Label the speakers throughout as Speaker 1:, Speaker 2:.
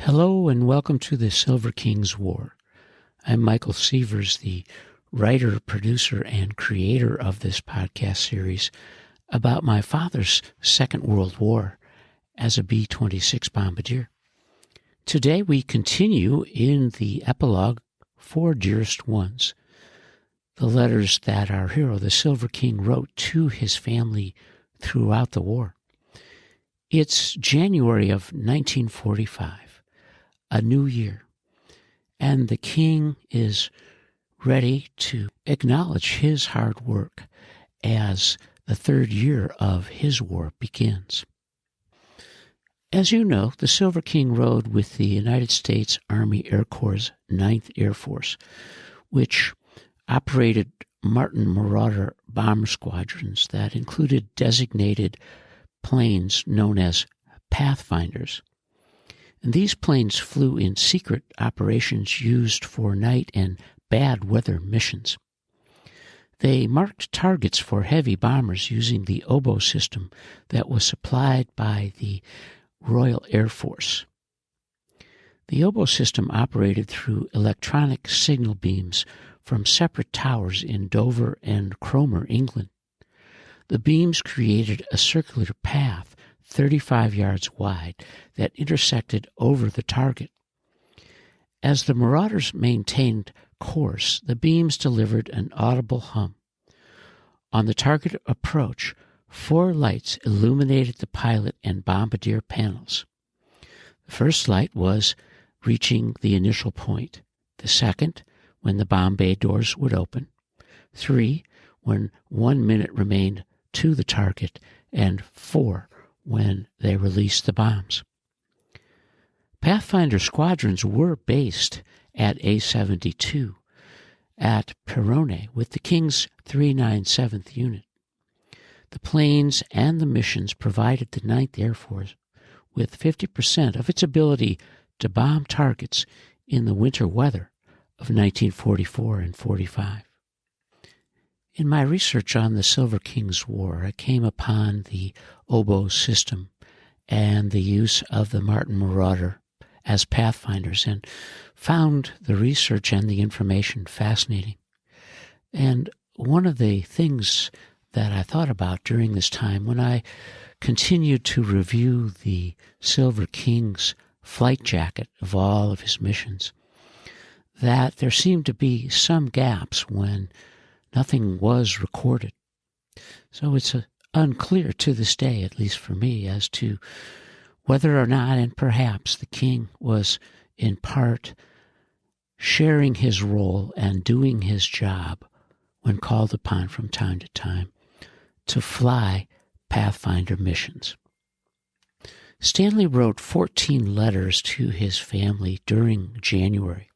Speaker 1: Hello and welcome to the Silver King's War. I'm Michael Sievers, the writer, producer, and creator of this podcast series about my father's Second World War as a B-26 bombardier. Today we continue in the epilogue for Dearest Ones, the letters that our hero, the Silver King, wrote to his family throughout the war. It's January of 1945, a new year, and the king is ready to acknowledge his hard work as the third year of his war begins. As you know, the Silver King rode with the United States Army Air Corps' 9th Air Force, which operated Martin Marauder bomber squadrons that included designated planes known as Pathfinders. And these planes flew in secret operations used for night and bad weather missions. They marked targets for heavy bombers using the oboe system that was supplied by the Royal Air Force. The oboe system operated through electronic signal beams from separate towers in Dover and Cromer, England. The beams created a circular path 35 yards wide that intersected over the target. As the Marauders maintained course, the beams delivered an audible hum. On the target approach, 4 lights illuminated the pilot and bombardier panels. The first light was reaching the initial point, the second, when the bomb bay doors would open, 3, when 1 minute remained to the target, and 4, when they released the bombs. Pathfinder squadrons were based at A-72 at Perone with the King's 397th Unit. The planes and the missions provided the 9th Air Force with 50% of its ability to bomb targets in the winter weather of 1944 and 45. In my research on the Silver King's War, I came upon the oboe system and the use of the Martin Marauder as pathfinders and found the research and the information fascinating. And one of the things that I thought about during this time when I continued to review the Silver King's flight jacket of all of his missions, that there seemed to be some gaps when nothing was recorded. So it's unclear to this day, at least for me, as to whether or not, and perhaps the king was in part sharing his role and doing his job when called upon from time to time to fly Pathfinder missions. Stanley wrote 14 letters to his family during January.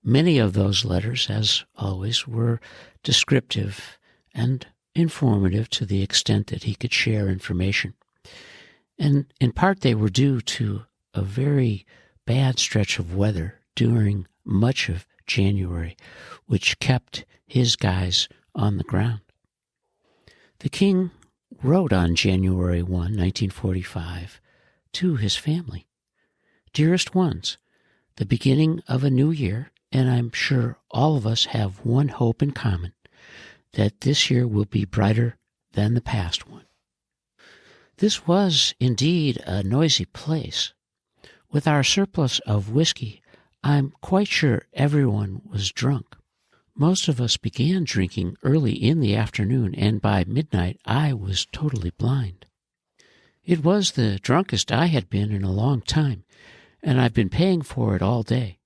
Speaker 1: Many of those letters, as always, were descriptive and informative to the extent that he could share information. And in part they were due to a very bad stretch of weather during much of January, which kept his guys on the ground. The king wrote on January 1, 1945, to his family, "Dearest Ones, the beginning of a new year, and I'm sure all of us have one hope in common, that this year will be brighter than the past one." This was indeed a noisy place. With our surplus of whiskey, I'm quite sure everyone was drunk. Most of us began drinking early in the afternoon, and by midnight I was totally blind. It was the drunkest I had been in a long time, and I've been paying for it all day.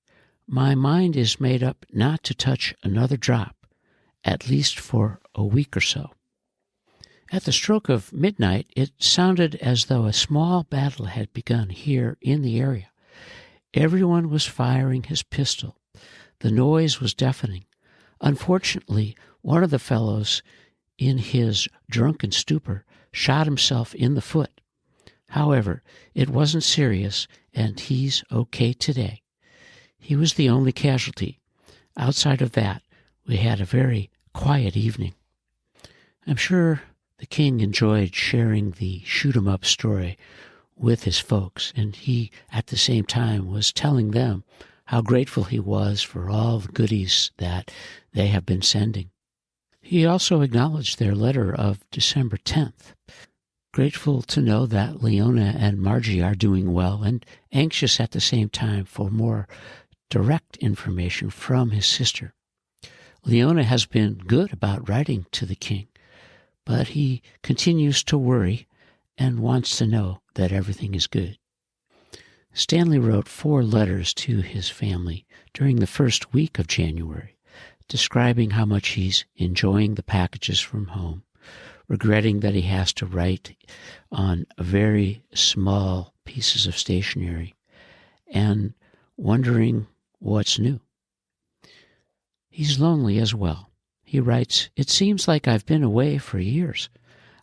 Speaker 1: My mind is made up not to touch another drop, at least for a week or so. At the stroke of midnight, it sounded as though a small battle had begun here in the area. Everyone was firing his pistol. The noise was deafening. Unfortunately, one of the fellows, in his drunken stupor, shot himself in the foot. However, it wasn't serious, and he's okay today. He was the only casualty. Outside of that, we had a very quiet evening. I'm sure the king enjoyed sharing the shoot-'em-up story with his folks, and he, at the same time, was telling them how grateful he was for all the goodies that they have been sending. He also acknowledged their letter of December 10th, grateful to know that Leona and Margie are doing well, and anxious at the same time for more direct information from his sister. Leona has been good about writing to the king, but he continues to worry and wants to know that everything is good. Stanley wrote 4 letters to his family during the first week of January, describing how much he's enjoying the packages from home, regretting that he has to write on very small pieces of stationery, and wondering what's new. He's lonely as well. He writes, "It seems like I've been away for years.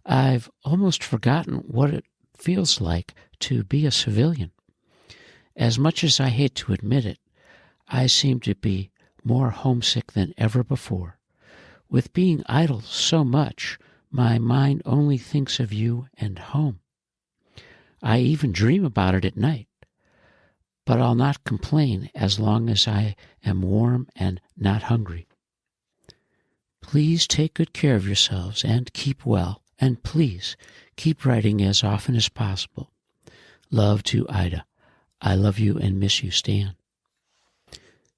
Speaker 1: I've almost forgotten what it feels like to be a civilian. As much as I hate to admit it, I seem to be more homesick than ever before. With being idle so much, my mind only thinks of you and home. I even dream about it at night. But I'll not complain as long as I am warm and not hungry. Please take good care of yourselves and keep well, and please keep writing as often as possible. Love to Ida. I love you and miss you, Stan."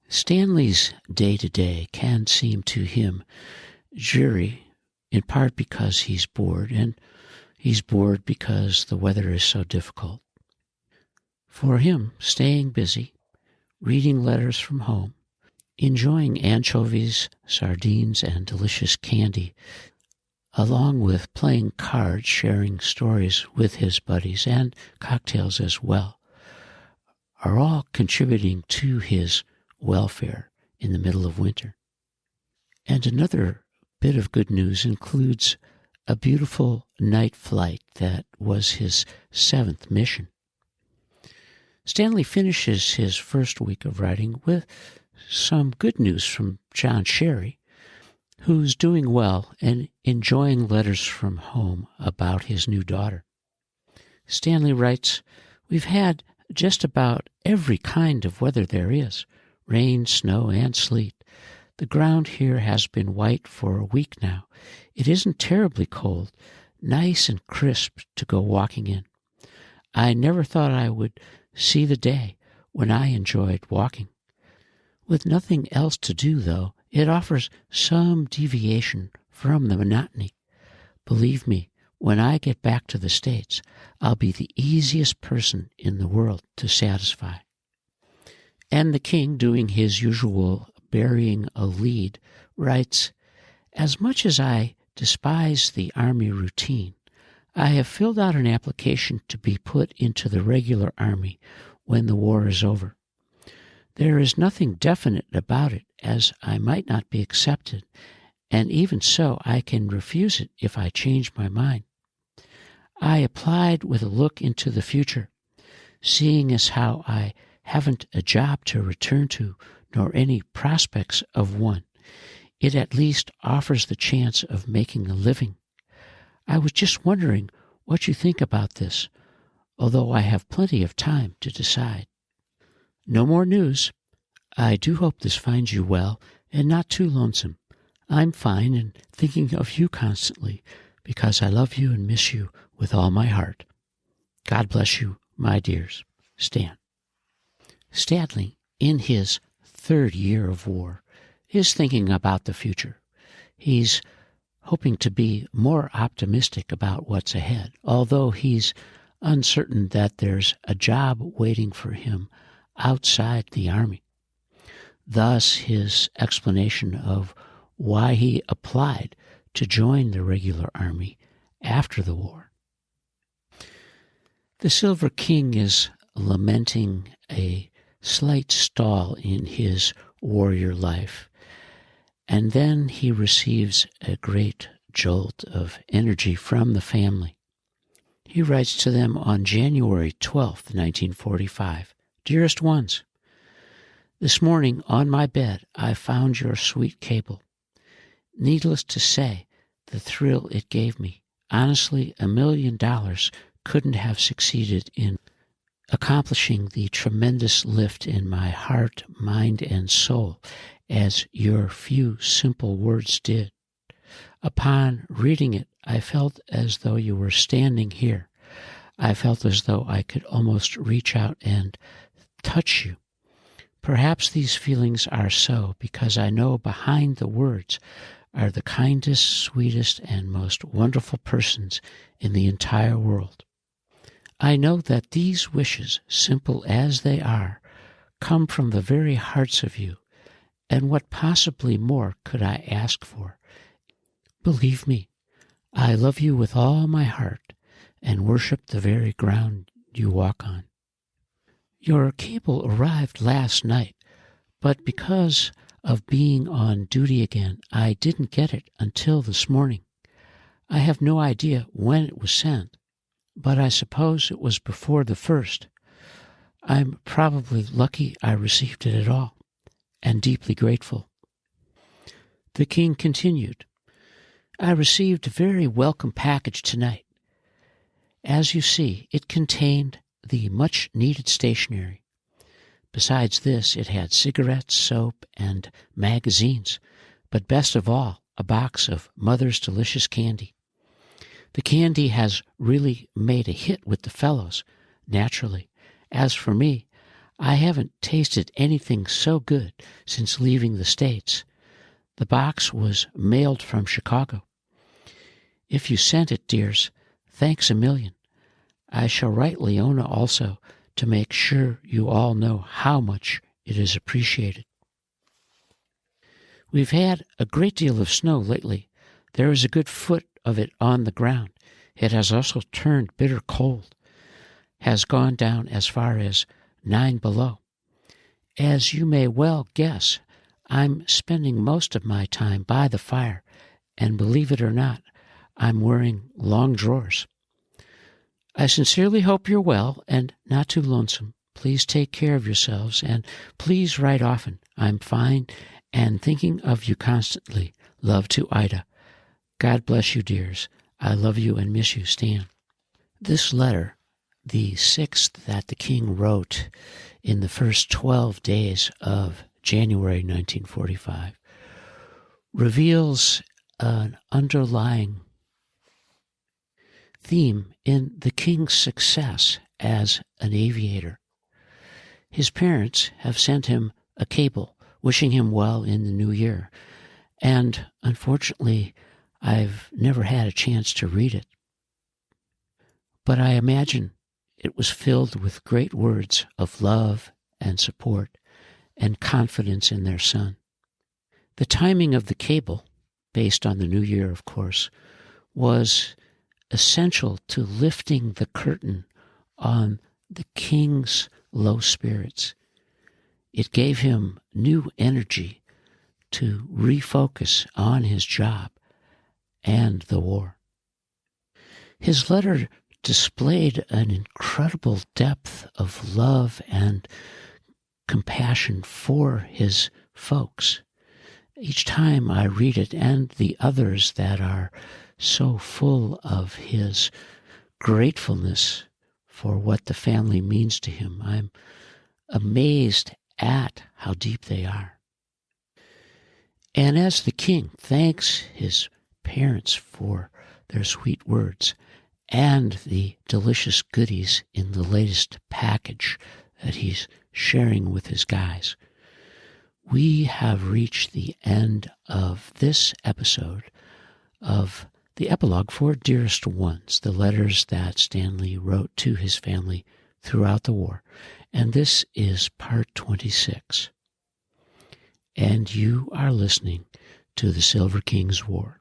Speaker 1: Stanley's day-to-day can seem to him dreary, in part because he's bored, and he's bored because the weather is so difficult. For him, staying busy, reading letters from home, enjoying anchovies, sardines, and delicious candy, along with playing cards, sharing stories with his buddies, and cocktails as well, are all contributing to his welfare in the middle of winter. And another bit of good news includes a beautiful night flight that was his 7th mission. Stanley finishes his first week of writing with some good news from John Sherry, who's doing well and enjoying letters from home about his new daughter. Stanley writes, "We've had just about every kind of weather there is, rain, snow, and sleet. The ground here has been white for a week now. It isn't terribly cold, nice and crisp to go walking in. I never thought I would see the day when I enjoyed walking. With nothing else to do, though, it offers some deviation from the monotony. Believe me, when I get back to the States, I'll be the easiest person in the world to satisfy." And the king, doing his usual burying a lead, writes, "As much as I despise the Army routine, I have filled out an application to be put into the regular Army when the war is over. There is nothing definite about it, as I might not be accepted, and even so I can refuse it if I change my mind. I applied with a look into the future, seeing as how I haven't a job to return to, nor any prospects of one. It at least offers the chance of making a living. I was just wondering what you think about this, although I have plenty of time to decide. No more news. I do hope this finds you well and not too lonesome. I'm fine and thinking of you constantly because I love you and miss you with all my heart. God bless you, my dears. Stan." Stanley, in his 3rd year of war, is thinking about the future. He's hoping to be more optimistic about what's ahead, although he's uncertain that there's a job waiting for him outside the Army. Thus, his explanation of why he applied to join the regular Army after the war. The Silver King is lamenting a slight stall in his warrior life, and then he receives a great jolt of energy from the family. He writes to them on January 12th, 1945, "Dearest Ones, this morning on my bed I found your sweet cable. Needless to say, the thrill it gave me. Honestly, $1,000,000 couldn't have succeeded in accomplishing the tremendous lift in my heart, mind, and soul as your few simple words did. Upon reading it, I felt as though you were standing here. I felt as though I could almost reach out and touch you. Perhaps these feelings are so because I know behind the words are the kindest, sweetest, and most wonderful persons in the entire world. I know that these wishes, simple as they are, come from the very hearts of you, and what possibly more could I ask for? Believe me, I love you with all my heart and worship the very ground you walk on. Your cable arrived last night, but because of being on duty again, I didn't get it until this morning. I have no idea when it was sent, but I suppose it was before the 1st. I'm probably lucky I received it at all, and deeply grateful. The king continued, I received a very welcome package tonight. As you see, it contained the much-needed stationery. Besides this, it had cigarettes, soap, and magazines, but best of all, a box of Mother's delicious candy. The candy has really made a hit with the fellows, naturally. As for me, I haven't tasted anything so good since leaving the States. The box was mailed from Chicago. If you sent it, dears, thanks a million. I shall write Leona also to make sure you all know how much it is appreciated. We've had a great deal of snow lately. There is a good foot of it on the ground. It has also turned bitter cold, has gone down as far as 9 below. As you may well guess, I'm spending most of my time by the fire, and believe it or not, I'm wearing long drawers. I sincerely hope you're well and not too lonesome. Please take care of yourselves, and please write often. I'm fine and thinking of you constantly. Love to Ida. God bless you, dears. I love you and miss you, Stan. This letter, the 6th that the king wrote in the first 12 days of January 1945, reveals an underlying theme in the king's success as an aviator. His parents have sent him a cable wishing him well in the new year, and unfortunately, I've never had a chance to read it. But I imagine it was filled with great words of love and support and confidence in their son. The timing of the cable, based on the new year, of course, was essential to lifting the curtain on the king's low spirits. It gave him new energy to refocus on his job and the war. His letter displayed an incredible depth of love and compassion for his folks. Each time I read it, and the others that are so full of his gratefulness for what the family means to him, I'm amazed at how deep they are. And as the king thanks his parents for their sweet words and the delicious goodies in the latest package that he's sharing with his guys, we have reached the end of this episode of the epilogue for Dearest Ones, the letters that Stanley wrote to his family throughout the war. And this is part 26. And you are listening to the Silver King's War.